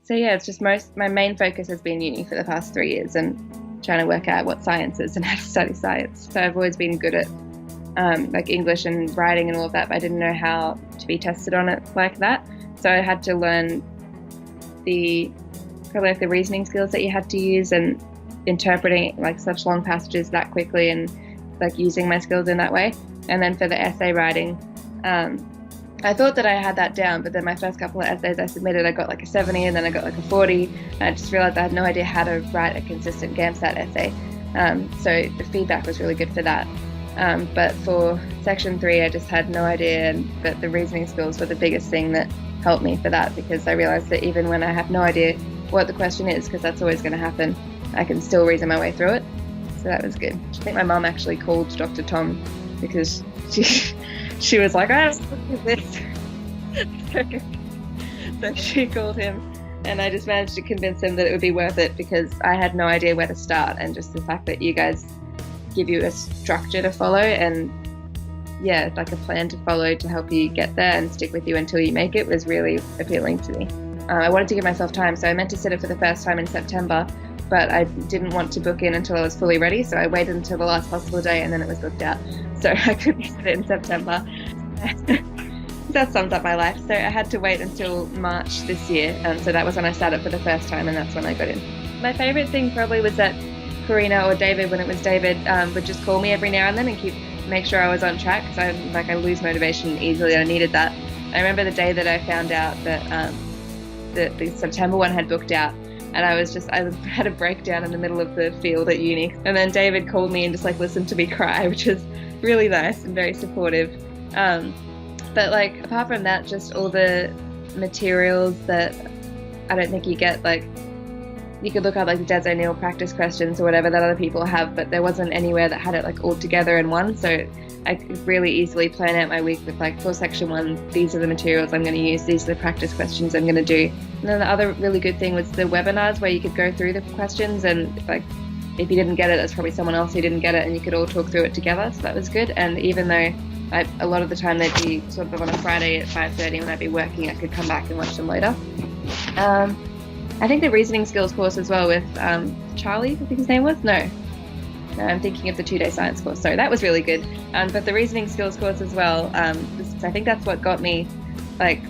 So yeah, it's just my main focus has been uni for the past 3 years and trying to work out what science is and how to study science. So I've always been good at like English and writing and all of that, but I didn't know how to be tested on it like that. So I had to learn probably like the reasoning skills that you had to use and interpreting like such long passages that quickly and like using my skills in that way. And then for the essay writing, I thought that I had that down, but then my first couple of essays I submitted, I got like a 70 and then I got like a 40. And I just realized I had no idea how to write a consistent GAMSAT essay. So the feedback was really good for that. But for section 3, I just had no idea, but the reasoning skills were the biggest thing that helped me for that, because I realized that even when I have no idea what the question is, because that's always going to happen, I can still reason my way through it. So that was good. I think my mum actually called Dr. Tom because she was like, I don't look at this. So she called him, and I just managed to convince him that it would be worth it, because I had no idea where to start, and just the fact that you guys give you a structure to follow and like a plan to follow to help you get there and stick with you until you make it was really appealing to me. I wanted to give myself time, so I meant to sit it for the first time in September, but I didn't want to book in until I was fully ready, so I waited until the last possible day and then it was booked out. So I couldn't sit it in September. That sums up my life. So I had to wait until March this year, so that was when I sat it for the first time, and that's when I got in. My favourite thing probably was that Karina or David, when it was David, would just call me every now and then and make sure I was on track, because I lose motivation easily and I needed that. I remember the day that I found out that the September one had booked out, and I had a breakdown in the middle of the field at uni, and then David called me and just like listened to me cry, which is really nice and very supportive. But like apart from that, just all the materials that I don't think you get, like you could look up like the Des O'Neill practice questions or whatever that other people have, but there wasn't anywhere that had it like all together in one. So I could really easily plan out my week with like, for section 1, these are the materials I'm going to use, these are the practice questions I'm going to do. And then the other really good thing was the webinars, where you could go through the questions, and like if you didn't get it, there's probably someone else who didn't get it, and you could all talk through it together. So that was good. And even though a lot of the time they'd be sort of on a Friday at 5:30 when I'd be working, I could come back and watch them later. I think the reasoning skills course as well with Charlie, I think his name was? No, I'm thinking of the 2-day science course. So that was really good. But the reasoning skills course as well, I think that's what got me like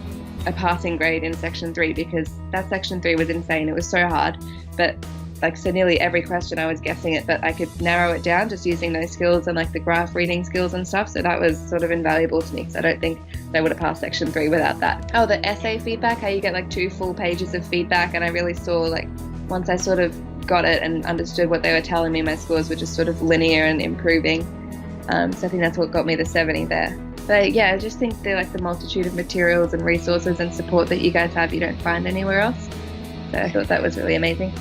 a passing grade in section 3, because that section 3 was insane. It was so hard, but like so nearly every question I was guessing it, but I could narrow it down just using those skills and like the graph reading skills and stuff. So that was sort of invaluable to me, because I don't think they would have passed section 3 without that. Oh, the essay feedback, how you get like 2 full pages of feedback, and I really saw like once I sort of got it and understood what they were telling me, my scores were just sort of linear and improving. So I think that's what got me the 70 there. But yeah, I just think they're like the multitude of materials and resources and support that you guys have, you don't find anywhere else. So I thought that was really amazing.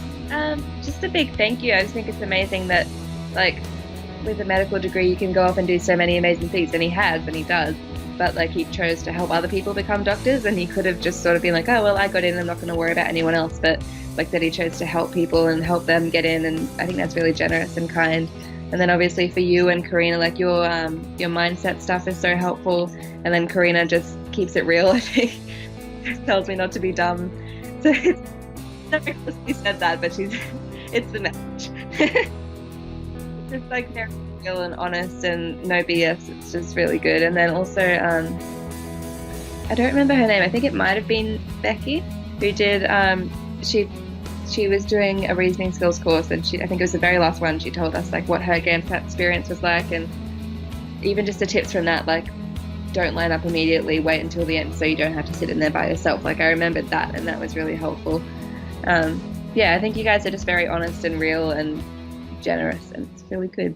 Just a big thank you. I just think it's amazing that like with a medical degree you can go off and do so many amazing things, and he has and he does, but like he chose to help other people become doctors, and he could have just sort of been like, oh well, I got in, I'm not going to worry about anyone else, but like that he chose to help people and help them get in, and I think that's really generous and kind. And then obviously for you and Karina, like your mindset stuff is so helpful, and then Karina just keeps it real, I think. Tells me not to be dumb. So it's not because she said that, but it's the message. It's just like very real and honest and no BS. It's just really good. And then also, I don't remember her name. I think it might have been Becky, who did, she was doing a reasoning skills course, and I think it was the very last one, she told us like what her GAMSAT experience was like, and even just the tips from that, like don't line up immediately, wait until the end so you don't have to sit in there by yourself. Like I remembered that, and that was really helpful. I think you guys are just very honest and real and generous, and it's really good.